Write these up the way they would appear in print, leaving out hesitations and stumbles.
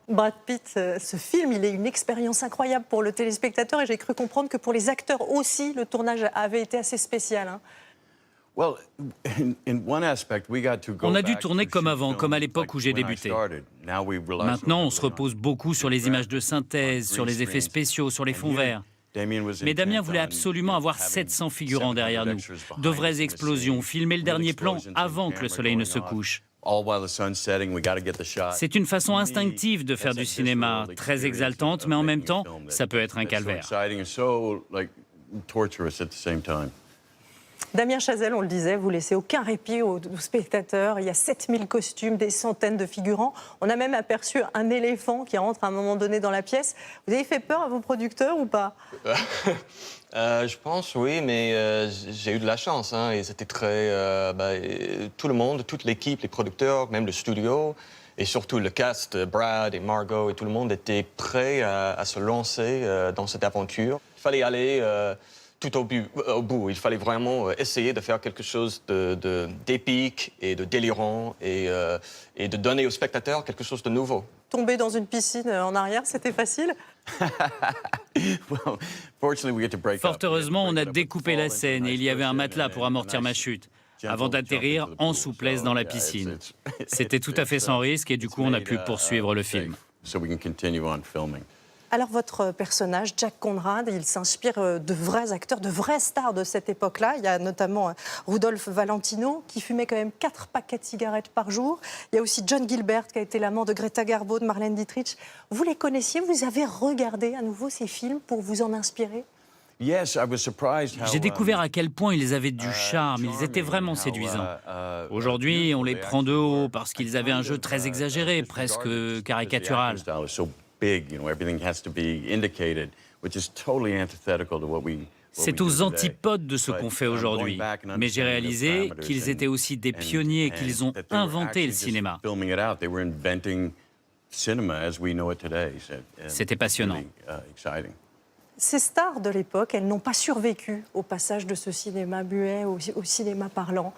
Brad Pitt, ce film, il est une expérience incroyable pour le téléspectateur et j'ai cru comprendre que pour les acteurs aussi, le tournage avait été assez spécial, hein. On a dû tourner comme avant, comme à l'époque où j'ai débuté. Maintenant, on se repose beaucoup sur les images de synthèse, sur les effets spéciaux, sur les fonds verts. Mais Damien voulait absolument avoir 700 figurants derrière nous. De vraies explosions, filmer le dernier plan avant que le soleil ne se couche. C'est une façon instinctive de faire du cinéma, très exaltante, mais en même temps, ça peut être un calvaire. Damien Chazelle, on le disait, vous laissez aucun répit aux spectateurs. Il y a 7000 costumes, des centaines de figurants. On a même aperçu un éléphant qui rentre à un moment donné dans la pièce. Vous avez fait peur à vos producteurs ou pas? Je pense, oui, mais j'ai eu de la chance. Hein, et c'était très... tout le monde, toute l'équipe, les producteurs, même le studio, et surtout le cast, Brad et Margot et tout le monde était prêt à se lancer dans cette aventure. Il fallait aller... tout au bout. Il fallait vraiment essayer de faire quelque chose d'épique et de délirant et de donner aux spectateurs quelque chose de nouveau. Tomber dans une piscine en arrière, c'était facile? Fort heureusement, on a découpé la scène et il y avait un matelas pour amortir ma chute, avant d'atterrir en souplesse dans la piscine. C'était tout à fait sans risque et du coup, on a pu poursuivre le film. Alors votre personnage, Jack Conrad, il s'inspire de vrais acteurs, de vrais stars de cette époque-là. Il y a notamment Rudolph Valentino qui fumait quand même 4 paquets de cigarettes par jour. Il y a aussi John Gilbert qui a été l'amant de Greta Garbo, de Marlène Dietrich. Vous les connaissiez? Vous avez regardé à nouveau ces films pour vous en inspirer? J'ai découvert à quel point ils avaient du charme, ils étaient vraiment séduisants. Aujourd'hui, on les prend de haut parce qu'ils avaient un jeu très exagéré, presque caricatural. C'est aux antipodes de ce qu'on fait aujourd'hui. Mais j'ai réalisé qu'ils étaient aussi des pionniers, qu'ils ont inventé le cinéma. C'était passionnant. Ces stars de l'époque, elles n'ont pas survécu au passage de ce cinéma muet au cinéma parlant.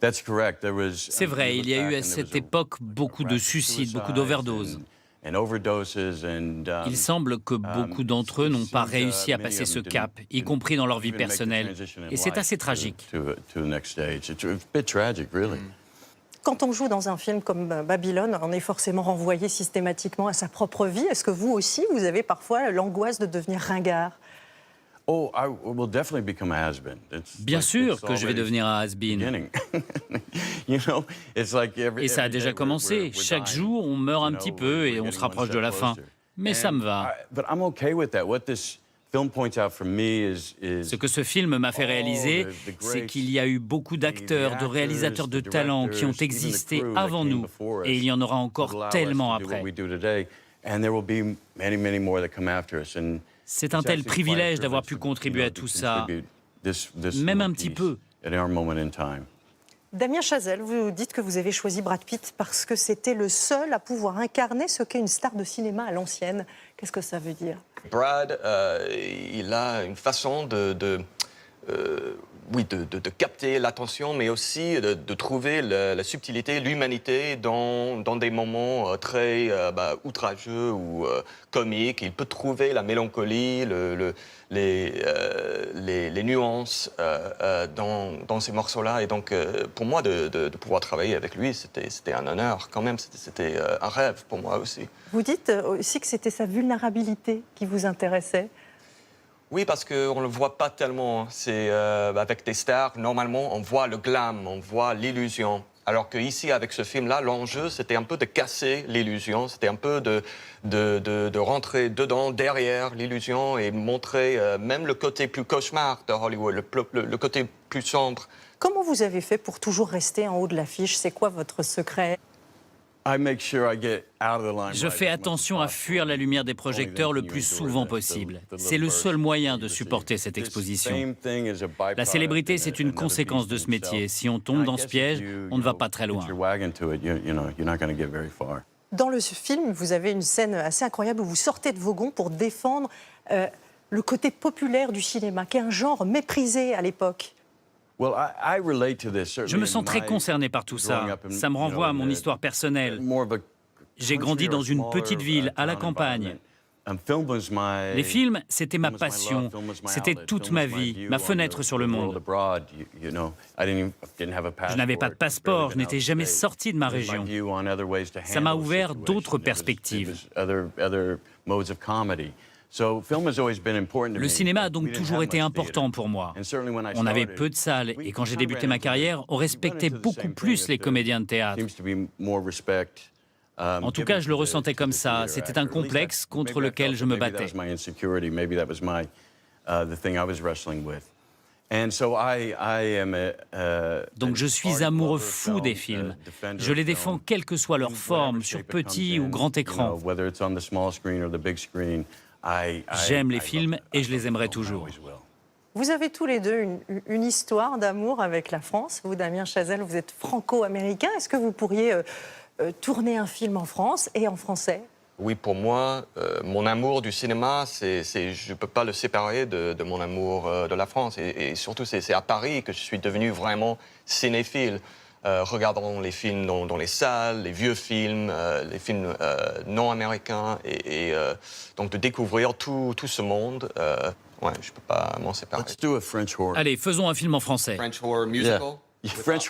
C'est vrai, il y a eu à cette époque beaucoup de suicides, beaucoup d'overdoses. Il semble que beaucoup d'entre eux n'ont pas réussi à passer ce cap, y compris dans leur vie personnelle. Et c'est assez tragique. Quand on joue dans un film comme Babylone, on est forcément renvoyé systématiquement à sa propre vie. Est-ce que vous aussi, vous avez parfois l'angoisse de devenir ringard? Bien sûr que je vais devenir un has-been. Et ça a déjà commencé. Chaque jour, on meurt un petit peu et on se rapproche de la fin. Mais ça me va. Ce que ce film m'a fait réaliser, c'est qu'il y a eu beaucoup d'acteurs, de réalisateurs de talent qui ont existé avant nous. Et il y en aura encore tellement après. C'est un tel privilège d'avoir pu contribuer à tout ça, même un petit peu. Damien Chazelle, vous dites que vous avez choisi Brad Pitt parce que c'était le seul à pouvoir incarner ce qu'est une star de cinéma à l'ancienne. Qu'est-ce que ça veut dire? Brad, il a une façon de capter l'attention, mais aussi de trouver la subtilité, l'humanité dans des moments très outrageux ou comiques. Il peut trouver la mélancolie, les nuances dans ces morceaux-là. Et donc, pour moi, de pouvoir travailler avec lui, c'était un honneur quand même. C'était un rêve pour moi aussi. Vous dites aussi que c'était sa vulnérabilité qui vous intéressait. Oui, parce qu'on ne le voit pas tellement. C'est avec des stars, normalement, on voit le glam, on voit l'illusion. Alors qu'ici, avec ce film-là, l'enjeu, c'était un peu de casser l'illusion. C'était un peu de rentrer dedans, derrière l'illusion et montrer même le côté plus cauchemar de Hollywood, le côté plus sombre. Comment vous avez fait pour toujours rester en haut de l'affiche? C'est quoi votre secret? Je fais attention à fuir la lumière des projecteurs le plus souvent possible. C'est le seul moyen de supporter cette exposition. La célébrité, c'est une conséquence de ce métier. Si on tombe dans ce piège, on ne va pas très loin. Dans le film, vous avez une scène assez incroyable où vous sortez de vos gonds pour défendre le côté populaire du cinéma, qui est un genre méprisé à l'époque. Je me sens très concerné par tout ça. Ça me renvoie à mon histoire personnelle. J'ai grandi dans une petite ville, à la campagne. Les films, c'était ma passion, c'était toute ma vie, ma fenêtre sur le monde. Je n'avais pas de passeport, je n'étais jamais sorti de ma région. Ça m'a ouvert d'autres perspectives. Le cinéma a donc toujours été important pour moi. On avait peu de salles et quand j'ai débuté ma carrière, on respectait beaucoup plus les comédiens de théâtre. En tout cas, je le ressentais comme ça. C'était un complexe contre lequel je me battais. Donc je suis amoureux fou des films. Je les défends quelle que soit leur forme, sur petit ou grand écran. J'aime les films et je les aimerai toujours. Vous avez tous les deux une histoire d'amour avec la France. Vous, Damien Chazelle, vous êtes franco-américain. Est-ce que vous pourriez tourner un film en France et en français? Oui, pour moi, mon amour du cinéma, je ne peux pas le séparer de mon amour de la France. Et surtout, c'est à Paris que je suis devenu vraiment cinéphile. Regardant les films dans les salles, les vieux films, les films non américains, et donc de découvrir tout ce monde. Ouais, je ne peux pas m'en séparer. Allez, faisons un film en français. French horror musical?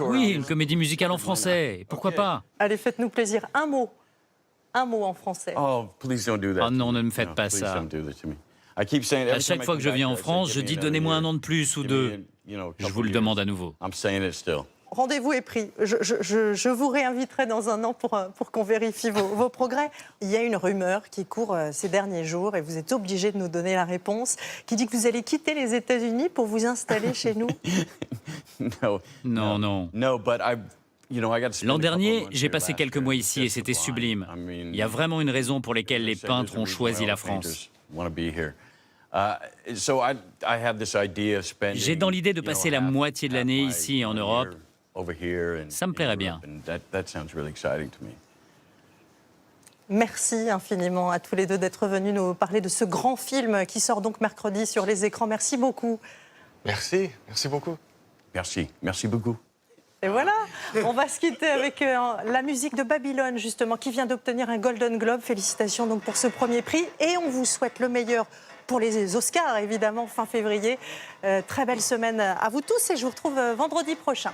Oui, une comédie musicale en français. Pourquoi pas? Allez, faites-nous plaisir. Un mot en français. Oh non, ne me faites pas ça. À chaque fois que je viens en France, je dis donnez-moi un an de plus ou deux. Je vous le demande à nouveau. Rendez-vous est pris. Je vous réinviterai dans un an pour qu'on vérifie vos progrès. Il y a une rumeur qui court ces derniers jours, et vous êtes obligé de nous donner la réponse, qui dit que vous allez quitter les États-Unis pour vous installer chez nous. Non. L'an dernier, j'ai passé quelques mois ici et c'était sublime. Il y a vraiment une raison pour laquelle les peintres ont choisi la France. J'ai dans l'idée de passer la moitié de l'année ici en Europe. Ça me plairait bien. Merci infiniment à tous les deux d'être venus nous parler de ce grand film qui sort donc mercredi sur les écrans. Merci beaucoup. Merci beaucoup. Merci beaucoup. Et voilà, on va se quitter avec la musique de Babylone, justement, qui vient d'obtenir un Golden Globe. Félicitations donc pour ce premier prix. Et on vous souhaite le meilleur pour les Oscars, évidemment, fin février. Très belle semaine à vous tous et je vous retrouve vendredi prochain.